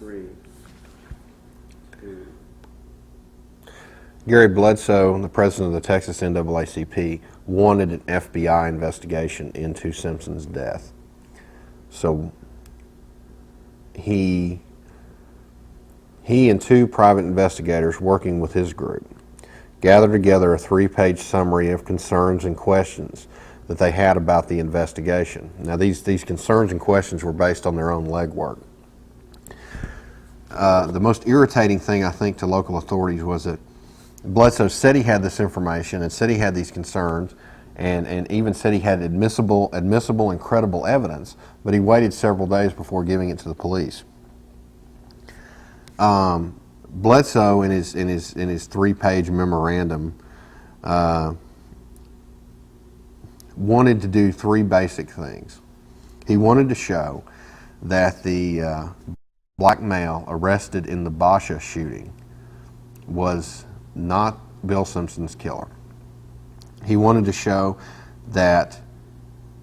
3 to... Gary Bledsoe, the president of the Texas NAACP, wanted an FBI investigation into Simpson's death. So he and two private investigators working with his group gathered together a 3-page summary of concerns and questions that they had about the investigation. Now these concerns and questions were based on their own legwork. The most irritating thing, I think, to local authorities was that Bledsoe said he had this information and said he had these concerns and even said he had admissible and credible evidence, but he waited several days before giving it to the police. Bledsoe, in his 3-page memorandum, wanted to do 3 basic things. He wanted to show that the black male arrested in the Basha shooting was not Bill Simpson's killer. He wanted to show that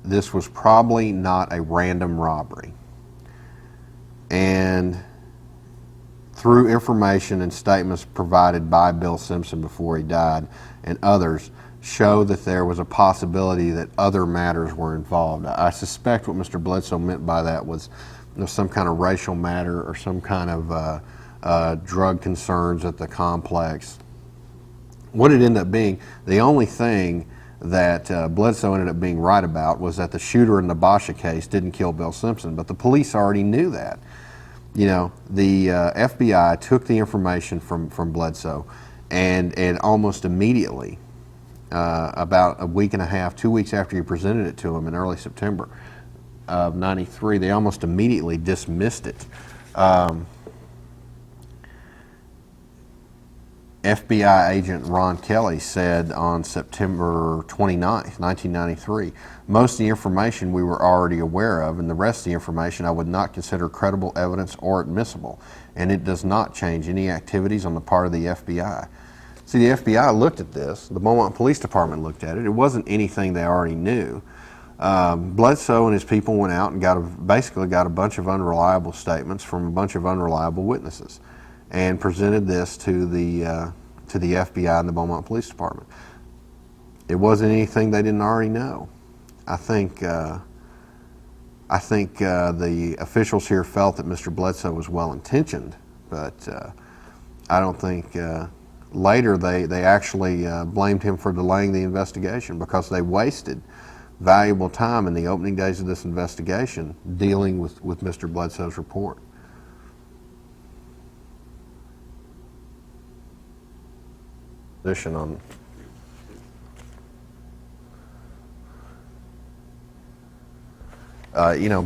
this was probably not a random robbery. And through information and statements provided by Bill Simpson before he died and others, show that there was a possibility that other matters were involved. I suspect what Mr. Bledsoe meant by that was some kind of racial matter or some kind of drug concerns at the complex. What it ended up being, the only thing that Bledsoe ended up being right about was that the shooter in the Basha case didn't kill Bill Simpson, but the police already knew that. You know, the FBI took the information from Bledsoe and almost immediately, about a week and a half, 2 weeks after he presented it to them in early September of '93, they almost immediately dismissed it. FBI agent Ron Kelly said on September 29th, 1993, most of the information we were already aware of, and the rest of the information I would not consider credible evidence or admissible, and it does not change any activities on the part of the FBI. See, the FBI looked at this, the Beaumont Police Department looked at it, it wasn't anything they already knew. Bledsoe and his people went out and basically got a bunch of unreliable statements from a bunch of unreliable witnesses, and presented this to the FBI and the Beaumont Police Department. It wasn't anything they didn't already know. I think the officials here felt that Mr. Bledsoe was well intentioned, but I don't think later they actually blamed him for delaying the investigation because they wasted valuable time in the opening days of this investigation dealing with Mr. Bledsoe's report. Position on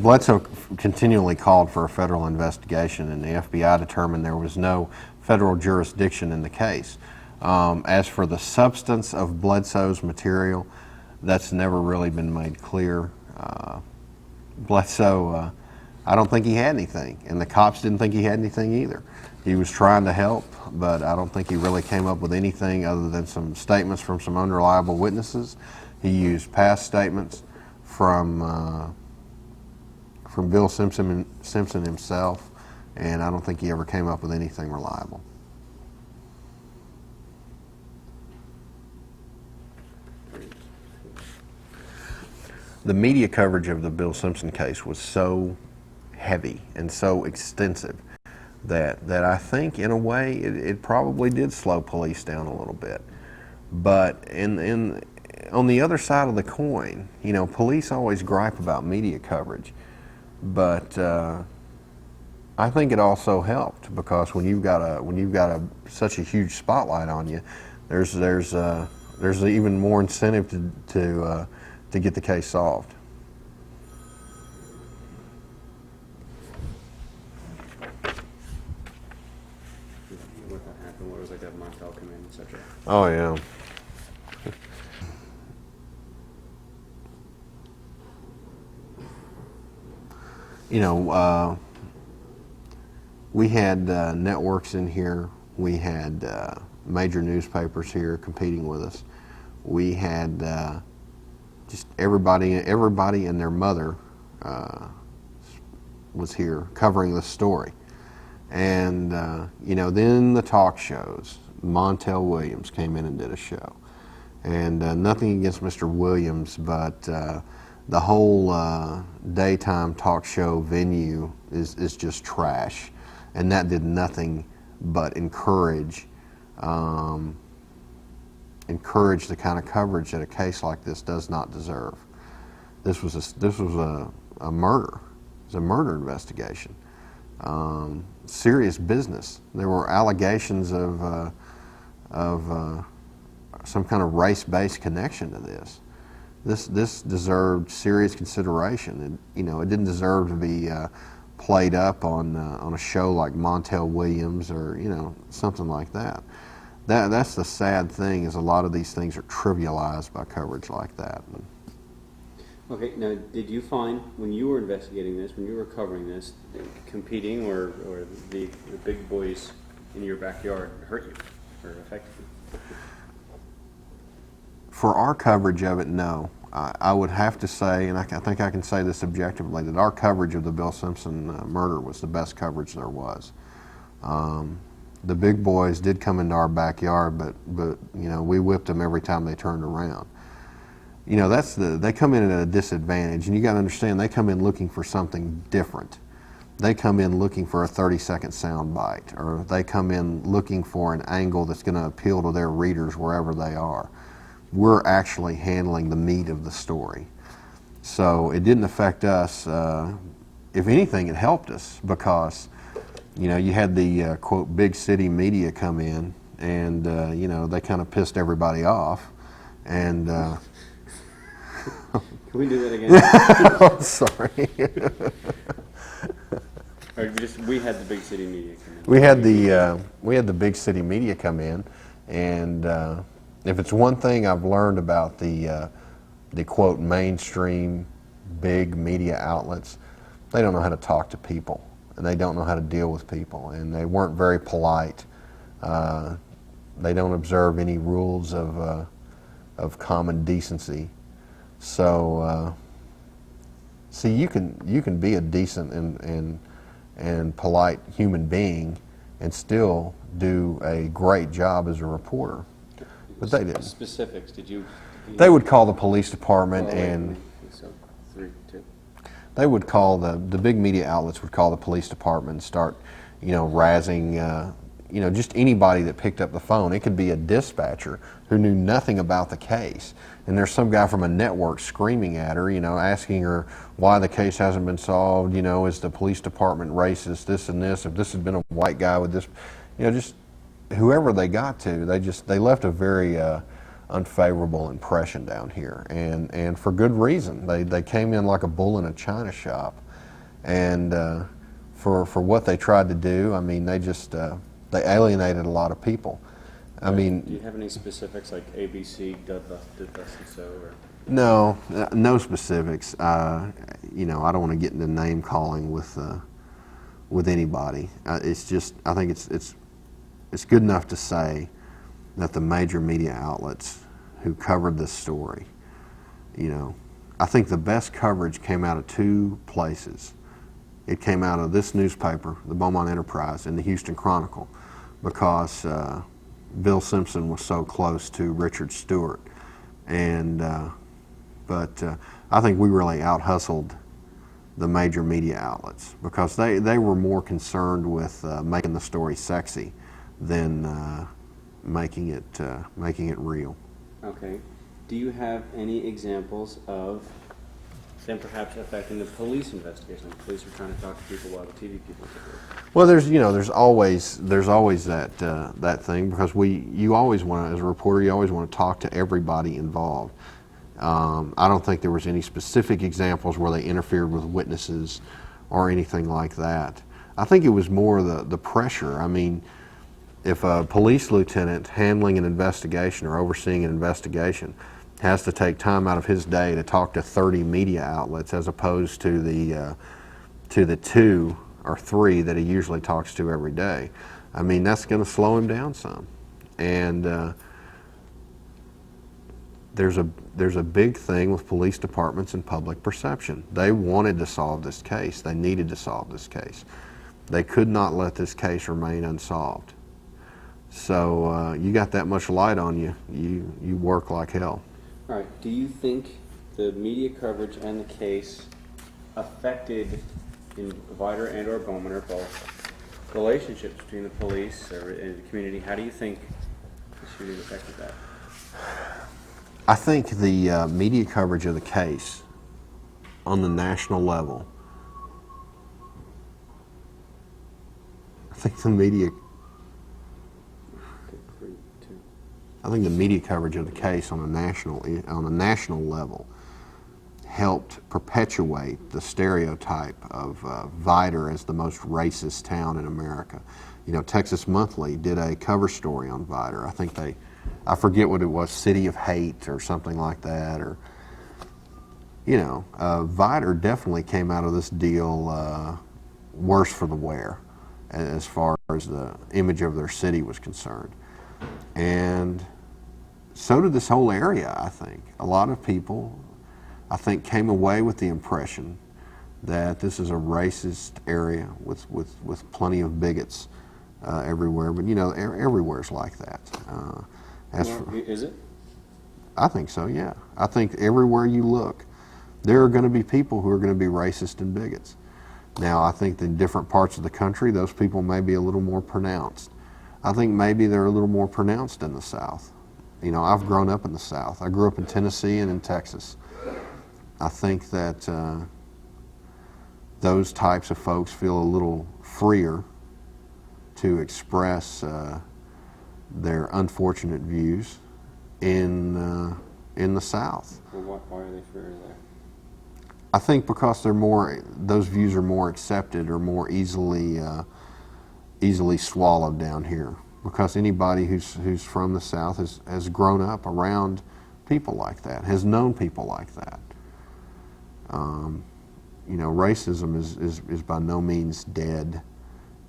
Bledsoe continually called for a federal investigation, and the FBI determined there was no federal jurisdiction in the case. As for the substance of Bledsoe's material, that's never really been made clear. Bledsoe, I don't think he had anything, and the cops didn't think he had anything either. He was trying to help, but I don't think he really came up with anything other than some statements from some unreliable witnesses. He used past statements from Bill Simpson himself, and I don't think he ever came up with anything reliable. The media coverage of the Bill Simpson case was so heavy and so extensive that I think, in a way, it probably did slow police down a little bit. But on the other side of the coin, police always gripe about media coverage, but I think it also helped because when you've got such a huge spotlight on you, there's even more incentive to get the case solved. What was like that Montel come in, etc. Oh yeah. We had networks in here. We had major newspapers here competing with us. We had just everybody and their mother was here covering this story. And, then the talk shows. Montel Williams came in and did a show. And nothing against Mr. Williams, but the whole daytime talk show venue is just trash. And that did nothing but encourage the kind of coverage that a case like this does not deserve. This was a murder. It was a murder investigation. Serious business. There were allegations of some kind of race-based connection to this. This deserved serious consideration. It didn't deserve to be played up on a show like Montel Williams or something like that. That's the sad thing, is a lot of these things are trivialized by coverage like that. Okay, now did you find when you were investigating this, when you were covering this, competing or the big boys in your backyard hurt you or affected you? For our coverage of it, no. I would have to say, and I think I can say this objectively, that our coverage of the Bill Simpson murder was the best coverage there was. The big boys did come into our backyard, but we whipped them every time they turned around. They come in at a disadvantage, and you got to understand, they come in looking for something different. They come in looking for a 30-second sound bite, or they come in looking for an angle that's going to appeal to their readers wherever they are. We're actually handling the meat of the story. So it didn't affect us. If anything, it helped us, because you had the quote big city media come in, and they kind of pissed everybody off. And can we do that again? oh, sorry. Or just we had the big city media come in. We had the big city media come in, and if it's one thing I've learned about the quote mainstream big media outlets, they don't know how to talk to people, and they don't know how to deal with people, and they weren't very polite. They don't observe any rules of common decency. So, see, you can be a decent and polite human being and still do a great job as a reporter. But they didn't. Specifics, They would call the police department, and... So, 3, 2. They would call the big media outlets would call the police department and start, razzing, just anybody that picked up the phone. It could be a dispatcher who knew nothing about the case, and there's some guy from a network screaming at her, asking her why the case hasn't been solved. Is the police department racist? This and this. If this had been a white guy with this, just whoever they got to, they left a very unfavorable impression down here, and for good reason. They came in like a bull in a china shop, and for what they tried to do, I mean, they alienated a lot of people. I mean, do you have any specifics like ABC did thus and so? Or? No, no specifics. I don't want to get into name calling with anybody. It's just, I think it's good enough to say that the major media outlets who covered this story, I think the best coverage came out of two places. It came out of this newspaper, the Beaumont Enterprise, and the Houston Chronicle, because Bill Simpson was so close to Richard Stewart. But I think we really out-hustled the major media outlets, because they were more concerned with making the story sexy than making it real. Okay. Do you have any examples of them perhaps affecting the police investigation? The police are trying to talk to people while the TV people do it. Well, there's always that thing, because you always want to, as a reporter, you always want to talk to everybody involved. I don't think there was any specific examples where they interfered with witnesses or anything like that. I think it was more the pressure. I mean, if a police lieutenant handling an investigation or overseeing an investigation has to take time out of his day to talk to 30 media outlets as opposed to the 2 or 3 that he usually talks to every day, I mean, that's going to slow him down some. And there's a big thing with police departments and public perception. They wanted to solve this case. They needed to solve this case. They could not let this case remain unsolved. So you got that much light on you, you work like hell. All right. Do you think the media coverage and the case affected, in Vider and or Bowman or both, relationships between the police and the community? How do you think the shooting affected that? I think the media coverage of the case on the national level, I think the media coverage of the case on a national level helped perpetuate the stereotype of Vider as the most racist town in America. You know, Texas Monthly did a cover story on Vider. I forget what it was, City of Hate or something like that. Or, you know, Vider definitely came out of this deal worse for the wear as far as the image of their city was concerned. And so did this whole area, I think. A lot of people, I think, came away with the impression that this is a racist area with plenty of bigots everywhere. But, you know, everywhere's like that. Is it? I think so, yeah. I think everywhere you look, there are going to be people who are going to be racist and bigots. Now, I think in different parts of the country, those people may be a little more pronounced. I think maybe they're a little more pronounced in the South. You know, I've grown up in the South. I grew up in Tennessee and in Texas. I think that those types of folks feel a little freer to express their unfortunate views in the South. Well, why are they freer there? I think because those views are more accepted or more easily swallowed down here. Because anybody who's from the South has grown up around people like that, has known people like that. You know, racism is by no means dead.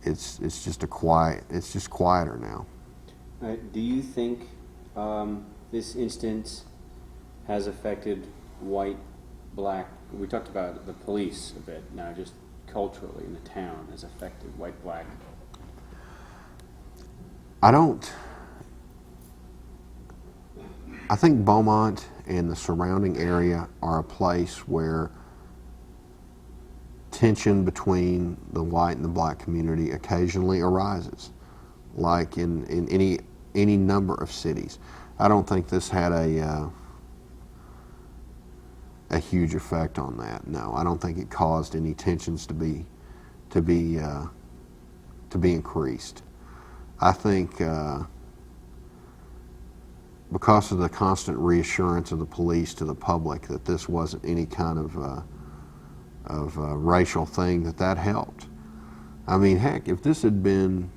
It's just quieter now. Do you think this instance has affected white, black? We talked about the police a bit. Now, just culturally in the town, has affected white, black. I think Beaumont and the surrounding area are a place where tension between the white and the black community occasionally arises, like in any number of cities. I don't think this had a huge effect on that. No, I don't think it caused any tensions to be increased. I think because of the constant reassurance of the police to the public that this wasn't any kind of racial thing, that helped. I mean, heck, if this had been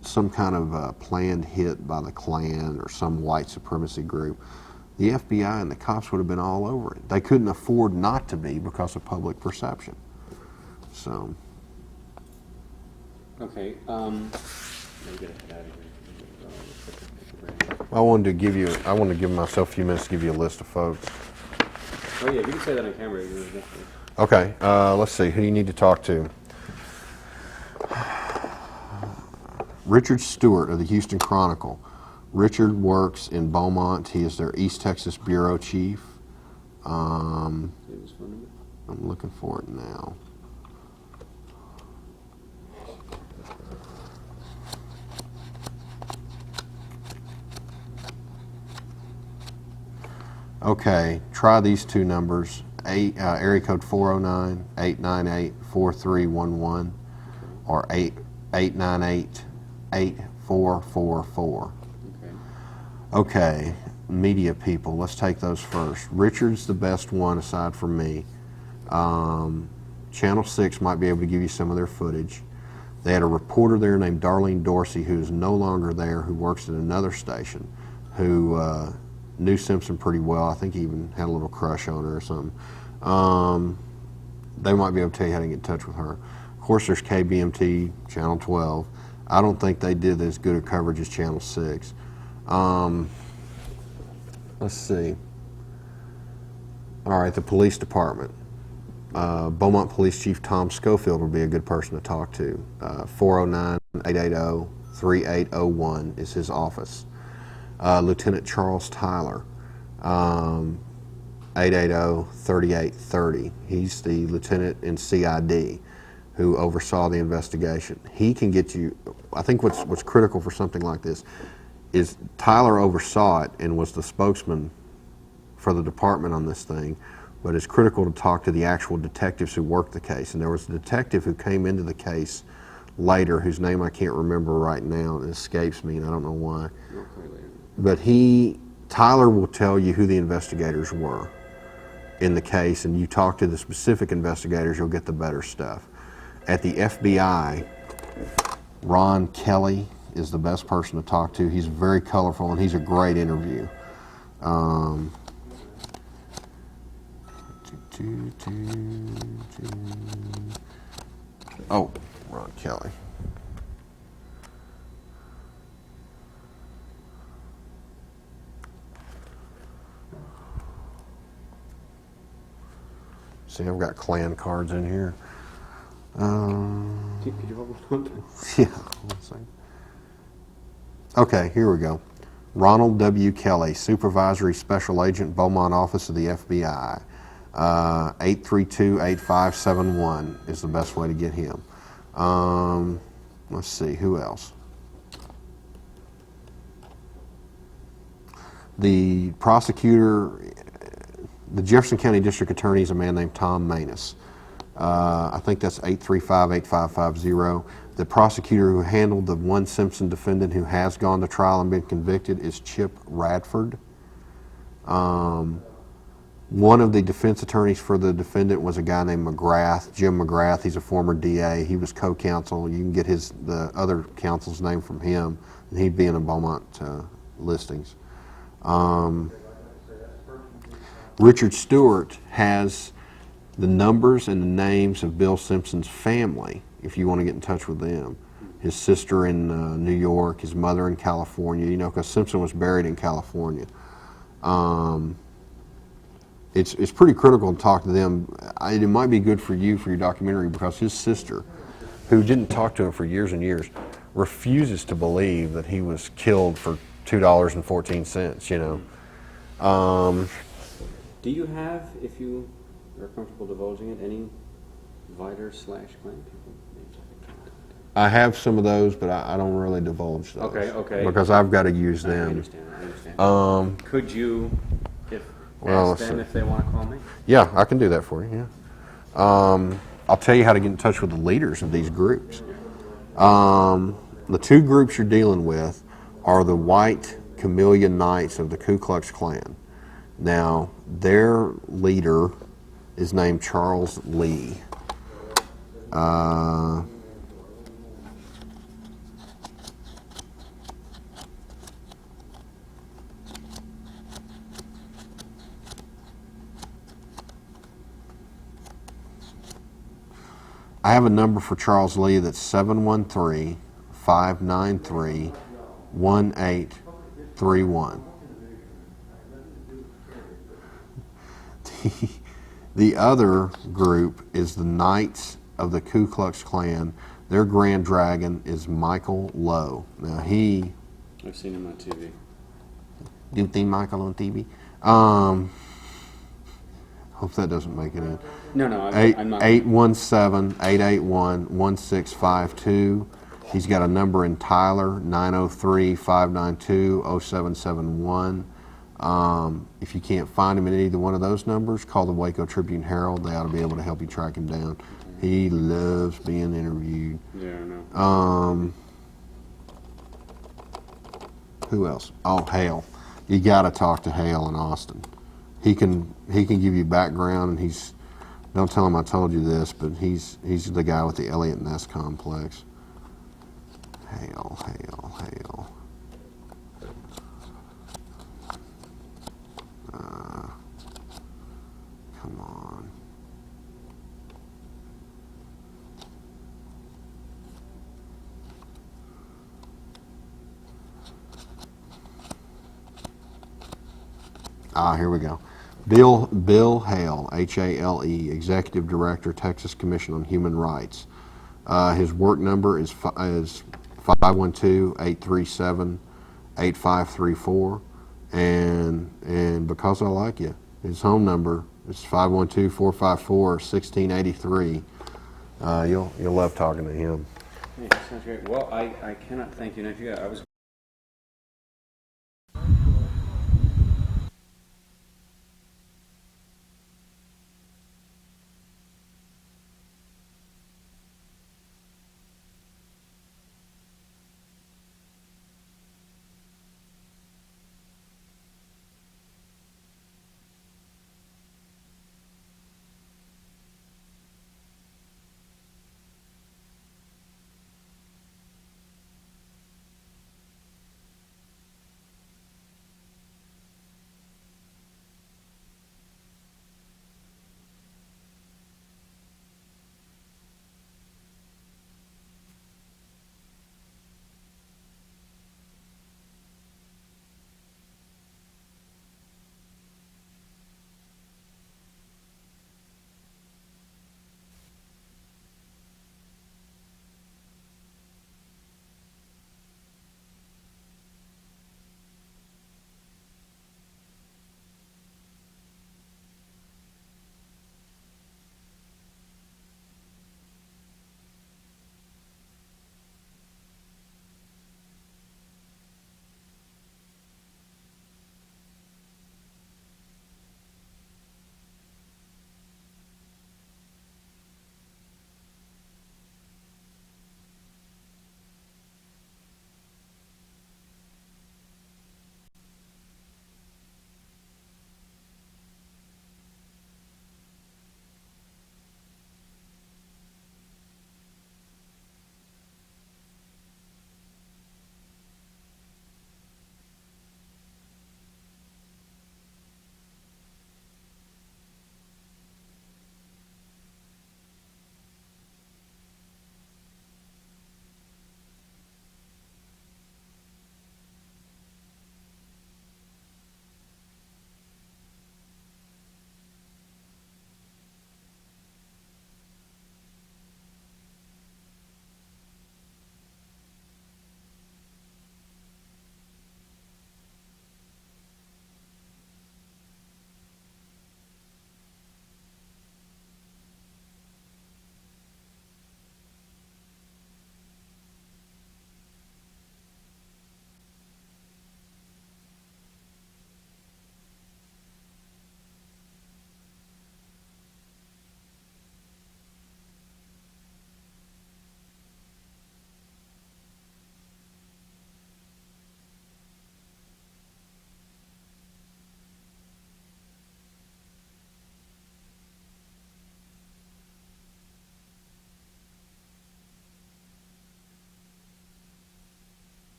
some kind of planned hit by the Klan or some white supremacy group, the FBI and the cops would have been all over it. They couldn't afford not to be because of public perception. So. Okay. I wanted to give myself a few minutes to give you a list of folks. Oh yeah, you can say that on camera. Okay, let's see. Who do you need to talk to? Richard Stewart of the Houston Chronicle. Richard works in Beaumont. He is their East Texas bureau chief. I'm looking for it now. Okay, try these two numbers, area code 409-898-4311 or 898-8444. Okay, media people, let's take those first. Richard's the best one aside from me. Channel 6 might be able to give you some of their footage. They had a reporter there named Darlene Dorsey, who is no longer there, who works at another station, who knew Simpson pretty well. I think he even had a little crush on her or something. They might be able to tell you how to get in touch with her. Of course, there's KBMT, Channel 12. I don't think they did as good a coverage as Channel 6. Let's see. All right, the police department. Beaumont Police Chief Tom Schofield would be a good person to talk to. 409-880-3801 is his office. Lieutenant Charles Tyler, 880-3830. He's the lieutenant in CID who oversaw the investigation. He can get you, I think what's critical for something like this is Tyler oversaw it and was the spokesman for the department on this thing, but it's critical to talk to the actual detectives who worked the case. And there was a detective who came into the case later, whose name I can't remember right now, it escapes me and I don't know why. But Tyler will tell you who the investigators were in the case, and you talk to the specific investigators, you'll get the better stuff. At the FBI, Ron Kelly is the best person to talk to. He's very colorful and he's a great interview. Oh, Ron Kelly. See, I've got clan cards in here. Could you hold on? Yeah, one second. Okay, here we go. Ronald W. Kelly, Supervisory Special Agent, Beaumont Office of the FBI. 832-8571 is the best way to get him. Let's see, who else? The prosecutor, the Jefferson County District Attorney is a man named Tom Manus. I think that's 835-8550. The prosecutor who handled the one Simpson defendant who has gone to trial and been convicted is Chip Radford. One of the defense attorneys for the defendant was a guy named McGrath, Jim McGrath. He's a former DA. He was co-counsel. You can get the other counsel's name from him, and he'd be in the Beaumont listings. Richard Stewart has the numbers and the names of Bill Simpson's family, if you want to get in touch with them. His sister in New York, his mother in California, because Simpson was buried in California. It's pretty critical to talk to them. It might be good for you for your documentary, because his sister, who didn't talk to him for years and years, refuses to believe that he was killed for $2.14, Do you have, if you are comfortable divulging it, any Viter/Clan people? I have some of those, but I don't really divulge those. Okay. Because I've got to use them. I understand. Could you ask them if they want to call me? Yeah, I can do that for you, yeah. I'll tell you how to get in touch with the leaders of these groups. The two groups you're dealing with are the White Camellia Knights of the Ku Klux Klan. Now, their leader is named Charles Lee. I have a number for Charles Lee that's 713-593-1831. The other group is the Knights of the Ku Klux Klan. Their Grand Dragon is Michael Lowe. Now I've seen him on TV. You've seen Michael on TV? Hope that doesn't make it in. No, I'm not. 817-881-1652. He's got a number in Tyler, 903-592-0771. If you can't find him in either one of those numbers, call the Waco Tribune Herald. They ought to be able to help you track him down. He loves being interviewed. Yeah, I know. Who else? Oh, Hale. You got to talk to Hale in Austin. He can give you background, and don't tell him I told you this, but he's the guy with the Elliott Ness complex. Hale. Come on. Here we go. Bill Hale, Hale, Executive Director, Texas Commission on Human Rights. His work number is 512-837-8534, and because I like you, his home number is 512-454-1683. You'll love talking to him. Hey, sounds great. Well, I cannot thank you enough. I was